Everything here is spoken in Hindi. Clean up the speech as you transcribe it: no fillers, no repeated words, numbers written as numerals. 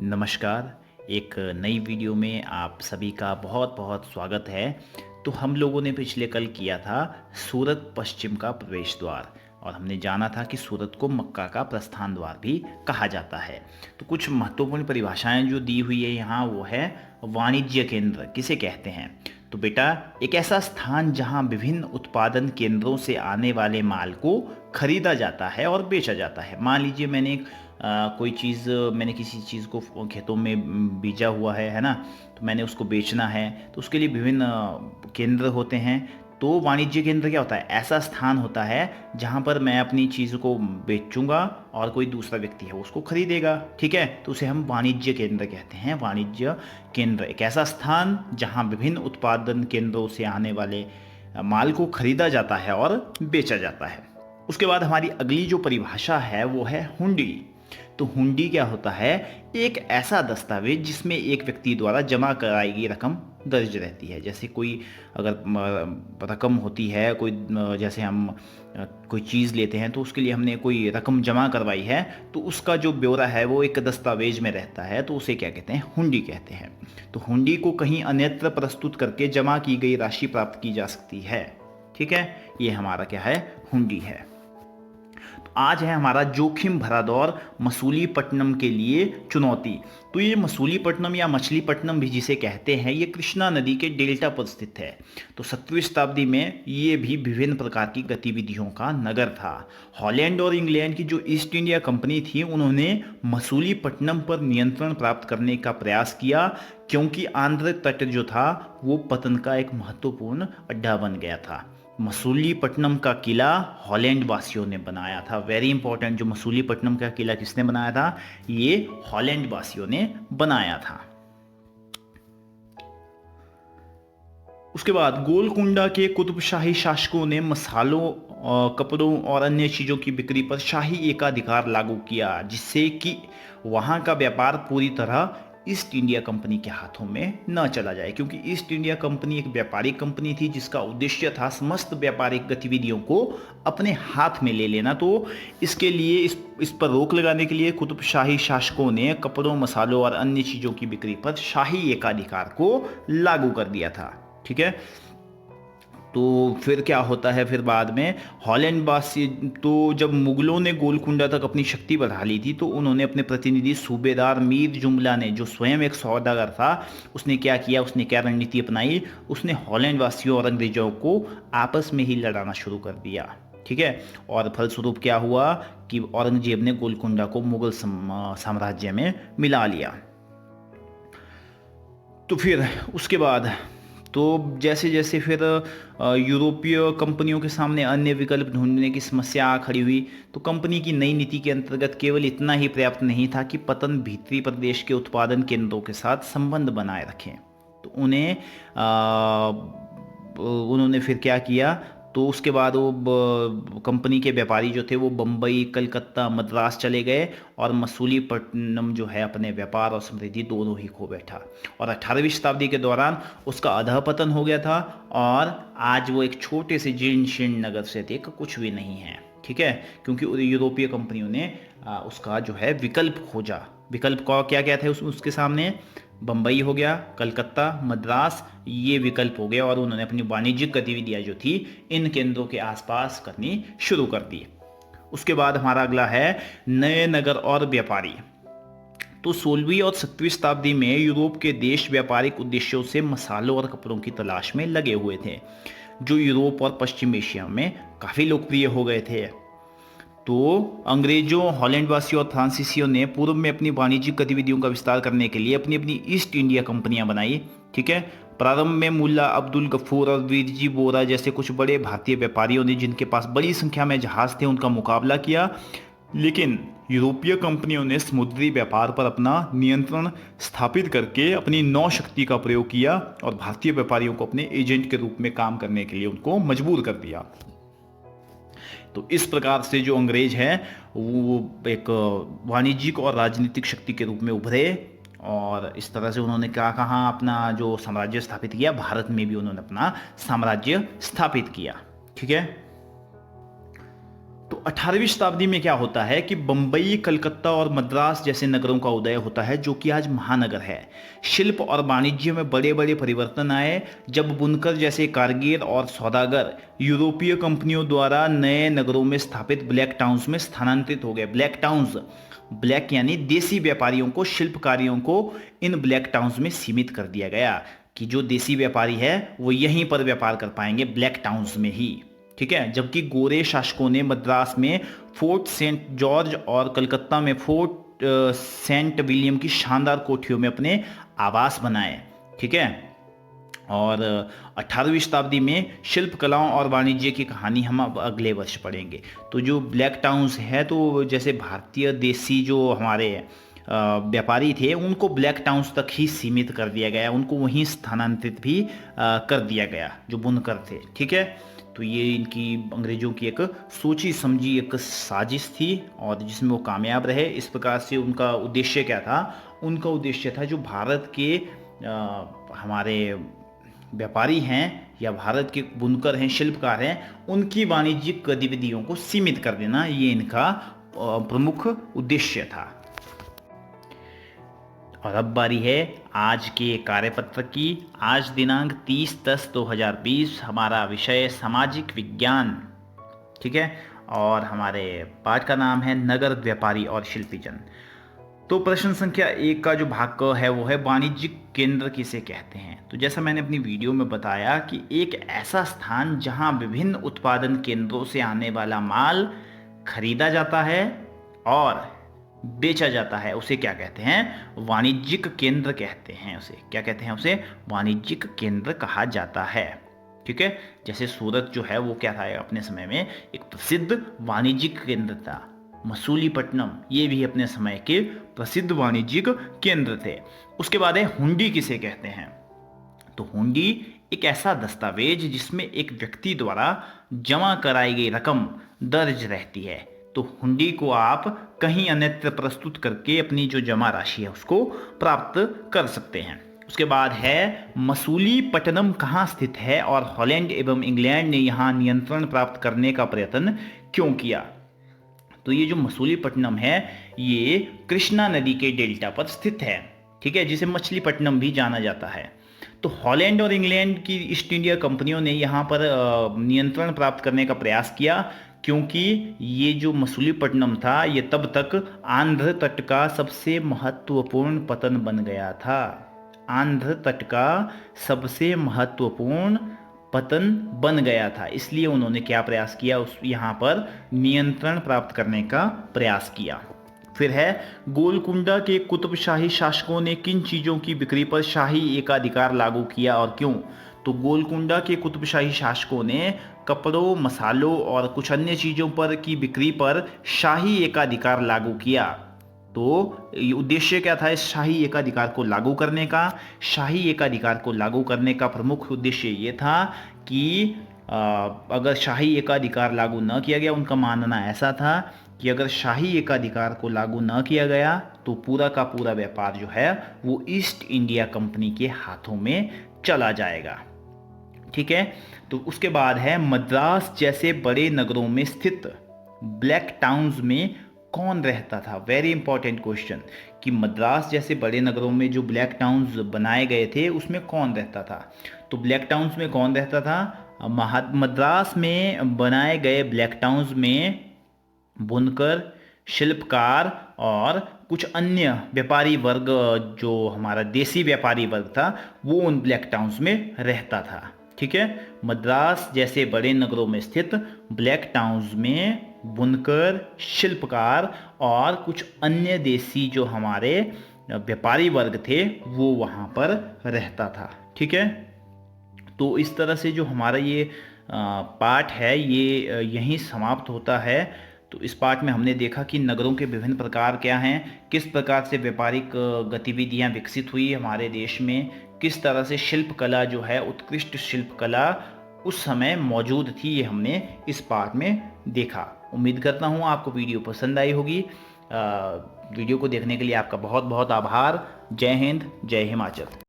नमस्कार। एक नई वीडियो में आप सभी का बहुत बहुत स्वागत है। तो हम लोगों ने पिछले कल किया था सूरत पश्चिम का प्रवेश द्वार, और हमने जाना था कि सूरत को मक्का का प्रस्थान द्वार भी कहा जाता है। तो कुछ महत्वपूर्ण परिभाषाएं जो दी हुई है यहाँ, वो है वाणिज्य केंद्र किसे कहते हैं। तो बेटा, एक ऐसा स्थान जहाँ विभिन्न उत्पादन केंद्रों से आने वाले माल को खरीदा जाता है और बेचा जाता है। मान लीजिए मैंने किसी चीज़ को खेतों में बीजा हुआ है ना, तो मैंने उसको बेचना है, तो उसके लिए विभिन्न केंद्र होते हैं। तो वाणिज्य केंद्र क्या होता है? ऐसा स्थान होता है जहाँ पर मैं अपनी चीज़ को बेचूंगा और कोई दूसरा व्यक्ति है उसको खरीदेगा। ठीक है, तो उसे हम वाणिज्य केंद्र कहते हैं। वाणिज्य केंद्र एक ऐसा स्थान जहाँ विभिन्न उत्पादन केंद्रों से आने वाले माल को खरीदा जाता है और बेचा जाता है। उसके बाद हमारी अगली जो परिभाषा है वो है हुंडी। तो हुंडी क्या होता है? एक ऐसा दस्तावेज जिसमें एक व्यक्ति द्वारा जमा कराई गई रकम दर्ज रहती है। जैसे कोई अगर रकम होती है, जैसे हम कोई चीज़ लेते हैं तो उसके लिए हमने कोई रकम जमा करवाई है, तो उसका जो ब्यौरा है वो एक दस्तावेज में रहता है, तो उसे क्या कहते हैं? हुंडी कहते हैं। तो हुंडी को कहीं अन्यत्र प्रस्तुत करके जमा की गई राशि प्राप्त की जा सकती है। ठीक है, ये हमारा क्या है? हुंडी है। आज है हमारा जोखिम भरा दौर मसूलीपट्टनम के लिए चुनौती। तो ये मसूलीपट्टनम या मछलीपट्टनम भी जिसे कहते हैं, ये कृष्णा नदी के डेल्टा पर स्थित है। तो 17वीं शताब्दी में ये भी विभिन्न प्रकार की गतिविधियों का नगर था। हॉलैंड और इंग्लैंड की जो ईस्ट इंडिया कंपनी थी, उन्होंने मसूलीपट्टनम पर नियंत्रण प्राप्त करने का प्रयास किया, क्योंकि आंध्र तट जो था वो पतन का एक महत्वपूर्ण अड्डा बन गया था। मसूलीपट्टनम का किला हॉलैंड वासियों ने बनाया था। वेरी इंपॉर्टेंट, जो मसूलीपट्टनम का किला किसने बनाया था? ये हॉलैंड वासियों ने बनाया था। उसके बाद गोलकुंडा के कुतुबशाही शासकों ने मसालों, कपड़ों और अन्य चीज़ों की बिक्री पर शाही एकाधिकार लागू किया, जिससे कि वहाँ का व्यापार पूरी तरह ईस्ट इंडिया कंपनी के हाथों में न चला जाए। क्योंकि ईस्ट इंडिया कंपनी एक व्यापारिक कंपनी थी जिसका उद्देश्य था समस्त व्यापारिक गतिविधियों को अपने हाथ में ले लेना। तो इसके लिए इस पर रोक लगाने के लिए कुतुबशाही शासकों ने कपड़ों, मसालों और अन्य चीज़ों की बिक्री पर शाही एकाधिकार को लागू कर दिया था। ठीक है, तो फिर क्या होता है? फिर बाद में हॉलैंड वासी, तो जब मुगलों ने गोलकुंडा तक अपनी शक्ति बढ़ा ली थी, तो उन्होंने अपने प्रतिनिधि सूबेदार मीर जुमला ने, जो स्वयं एक सौदागर था, उसने क्या किया? उसने क्या रणनीति अपनाई? उसने हॉलैंड वासियों और अंग्रेजों को आपस में ही लड़ाना शुरू कर दिया। ठीक है, और फलस्वरूप क्या हुआ कि औरंगजेब ने गोलकुंडा को मुगल साम्राज्य में मिला लिया। तो फिर उसके बाद तो जैसे जैसे फिर यूरोपीय कंपनियों के सामने अन्य विकल्प ढूंढने की समस्या खड़ी हुई, तो कंपनी की नई नीति के अंतर्गत केवल इतना ही पर्याप्त नहीं था कि पतन भीतरी प्रदेश के उत्पादन केंद्रों के साथ संबंध बनाए रखें। तो उन्होंने फिर क्या किया? तो उसके बाद वो कंपनी के व्यापारी जो थे वो बम्बई, कलकत्ता, मद्रास चले गए, और मसूलीपट्टनम जो है अपने व्यापार और समृद्धि दोनों ही खो बैठा। और 18वीं शताब्दी के दौरान उसका अधःपतन हो गया था, और आज वो एक छोटे से जीर्ण शीर्ण नगर से अधिक कुछ भी नहीं है। ठीक है, क्योंकि यूरोपीय कंपनियों ने उसका जो है विकल्प खोजा। विकल्प का क्या क्या थे उसके सामने? बम्बई हो गया, कलकत्ता, मद्रास, ये विकल्प हो गए, और उन्होंने अपनी वाणिज्यिक गतिविधियां जो थी इन केंद्रों के आसपास करनी शुरू कर दी। उसके बाद हमारा अगला है नए नगर और व्यापारी। तो 16वीं और 17वीं शताब्दी में यूरोप के देश व्यापारिक उद्देश्यों से मसालों और कपड़ों की तलाश में लगे हुए थे, जो यूरोप और पश्चिम एशिया में काफ़ी लोकप्रिय हो गए थे। तो अंग्रेजों, हॉलैंड वासियों और फ्रांसीसियों ने पूर्व में अपनी वाणिज्यिक गतिविधियों का विस्तार करने के लिए अपनी अपनी ईस्ट इंडिया कंपनियां बनाई। ठीक है, प्रारंभ में मुल्ला अब्दुल गफूर और वीरजी बोरा जैसे कुछ बड़े भारतीय व्यापारियों ने, जिनके पास बड़ी संख्या में जहाज थे, उनका मुकाबला किया। लेकिन यूरोपीय कंपनियों ने समुद्री व्यापार पर अपना नियंत्रण स्थापित करके अपनी नौ शक्ति का प्रयोग किया, और भारतीय व्यापारियों को अपने एजेंट के रूप में काम करने के लिए उनको मजबूर कर दिया। तो इस प्रकार से जो अंग्रेज हैं वो एक वाणिज्यिक और राजनीतिक शक्ति के रूप में उभरे, और इस तरह से उन्होंने क्या कहा? अपना जो साम्राज्य स्थापित किया। भारत में भी उन्होंने अपना साम्राज्य स्थापित किया। ठीक है, तो 18वीं शताब्दी में क्या होता है कि बम्बई, कलकत्ता और मद्रास जैसे नगरों का उदय होता है, जो कि आज महानगर है। शिल्प और वाणिज्य में बड़े बड़े परिवर्तन आए जब बुनकर जैसे कारीगर और सौदागर यूरोपीय कंपनियों द्वारा नए नगरों में स्थापित ब्लैक टाउन्स में स्थानांतरित हो गए। ब्लैक टाउन्स, ब्लैक यानी देसी व्यापारियों को, शिल्पकारियों को इन ब्लैक टाउन्स में सीमित कर दिया गया कि जो देसी व्यापारी है वो यहीं पर व्यापार कर पाएंगे, ब्लैक टाउन्स में ही। ठीक है, जबकि गोरे शासकों ने मद्रास में फोर्ट सेंट जॉर्ज और कलकत्ता में फोर्ट सेंट विलियम की शानदार कोठियों में अपने आवास बनाए। ठीक है, और 18वीं शताब्दी में शिल्प कलाओं और वाणिज्य की कहानी हम अब अगले वर्ष पढ़ेंगे। तो जो ब्लैक टाउन्स है, तो जैसे भारतीय देसी जो हमारे व्यापारी थे उनको ब्लैक टाउन्स तक ही सीमित कर दिया गया, उनको वहीं स्थानांतरित भी कर दिया गया जो बुनकर थे। ठीक है, तो ये इनकी अंग्रेजों की एक सोची समझी एक साजिश थी और जिसमें वो कामयाब रहे। इस प्रकार से उनका उद्देश्य क्या था? उनका उद्देश्य था जो भारत के हमारे व्यापारी हैं या भारत के बुनकर हैं, शिल्पकार हैं, उनकी वाणिज्यिक गतिविधियों को सीमित कर देना, ये इनका प्रमुख उद्देश्य था। और अब बारी है आज के कार्यपत्र की। आज दिनांक 30/10/2020, हमारा विषय सामाजिक विज्ञान। ठीक है, और हमारे पाठ का नाम है नगर व्यापारी और शिल्पीजन। तो प्रश्न संख्या 1 का जो भाग क है वो है वाणिज्यिक केंद्र किसे कहते हैं। तो जैसा मैंने अपनी वीडियो में बताया कि एक ऐसा स्थान जहां विभिन्न उत्पादन केंद्रों से आने वाला माल खरीदा जाता है और बेचा जाता है, उसे क्या कहते हैं? वाणिज्यिक केंद्र कहते हैं। उसे क्या कहते हैं? उसे वाणिज्यिक केंद्र कहा जाता है। ठीक है, जैसे सूरत जो है वो क्या था अपने समय में एक प्रसिद्ध वाणिज्यिक केंद्र था। मसूलीपट्टनम, ये भी अपने समय के प्रसिद्ध वाणिज्यिक केंद्र थे। उसके बाद है हुंडी किसे कहते हैं। तो हुंडी एक ऐसा दस्तावेज जिसमें एक व्यक्ति द्वारा जमा कराई गई रकम दर्ज रहती है। तो हुंडी को आप कहीं अन्यत्र प्रस्तुत करके अपनी जो जमा राशि है उसको प्राप्त कर सकते हैं। उसके बाद है मसूलीपट्टनम कहाँ स्थित है और हॉलैंड एवं इंग्लैंड ने यहाँ नियंत्रण प्राप्त करने का प्रयत्न क्यों किया। तो ये जो मसूलीपट्टनम है ये कृष्णा नदी के डेल्टा पर स्थित है। ठीक है, जिसे मछलीपट्टनम भी जाना जाता है। तो हॉलैंड और इंग्लैंड की ईस्ट इंडिया कंपनियों ने यहाँ पर नियंत्रण प्राप्त करने का प्रयास किया, क्योंकि ये जो मसूलीपट्टनम था ये तब तक आंध्र तट का सबसे महत्वपूर्ण पतन बन गया था। आंध्र तट का सबसे महत्वपूर्ण पतन बन गया था, इसलिए उन्होंने क्या प्रयास किया? उस यहाँ पर नियंत्रण प्राप्त करने का प्रयास किया। फिर है गोलकुंडा के कुतुबशाही शासकों ने किन चीज़ों की बिक्री पर शाही एकाधिकार लागू किया और क्यों। तो गोलकुंडा के कुतुबशाही शासकों ने कपड़ों, मसालों और कुछ अन्य चीज़ों पर की बिक्री पर शाही एकाधिकार लागू किया। तो उद्देश्य क्या था इस शाही एकाधिकार को लागू करने का? शाही एकाधिकार को लागू करने का प्रमुख उद्देश्य ये था कि अगर शाही एकाधिकार लागू न किया गया, उनका मानना ऐसा था कि अगर शाही एकाधिकार को लागू न किया गया तो पूरा का पूरा व्यापार जो है वो ईस्ट इंडिया कंपनी के हाथों में चला जाएगा। ठीक है, तो उसके बाद है मद्रास जैसे बड़े नगरों में स्थित ब्लैक टाउन्स में कौन रहता था। वेरी इंपॉर्टेंट क्वेश्चन कि मद्रास जैसे बड़े नगरों में जो ब्लैक टाउन्स बनाए गए थे उसमें कौन रहता था। तो ब्लैक टाउन्स में कौन रहता था? मद्रास में बनाए गए ब्लैक टाउन्स में बुनकर, शिल्पकार और कुछ अन्य व्यापारी वर्ग, जो हमारा देसी व्यापारी वर्ग था वो उन ब्लैक टाउन्स में रहता था। ठीक है, मद्रास जैसे बड़े नगरों में स्थित ब्लैक टाउन्स में बुनकर, शिल्पकार और कुछ अन्य देसी जो हमारे व्यापारी वर्ग थे वो वहाँ पर रहता था। ठीक है, तो इस तरह से जो हमारा ये पाठ है ये यहीं समाप्त होता है। तो इस पाठ में हमने देखा कि नगरों के विभिन्न प्रकार क्या हैं, किस प्रकार से व्यापारिक गतिविधियां विकसित हुई हमारे देश में, किस तरह से शिल्प कला जो है, उत्कृष्ट शिल्प कला उस समय मौजूद थी, ये हमने इस पाठ में देखा। उम्मीद करता हूँ आपको वीडियो पसंद आई होगी। वीडियो को देखने के लिए आपका बहुत बहुत आभार। जय हिंद, जय हिमाचल।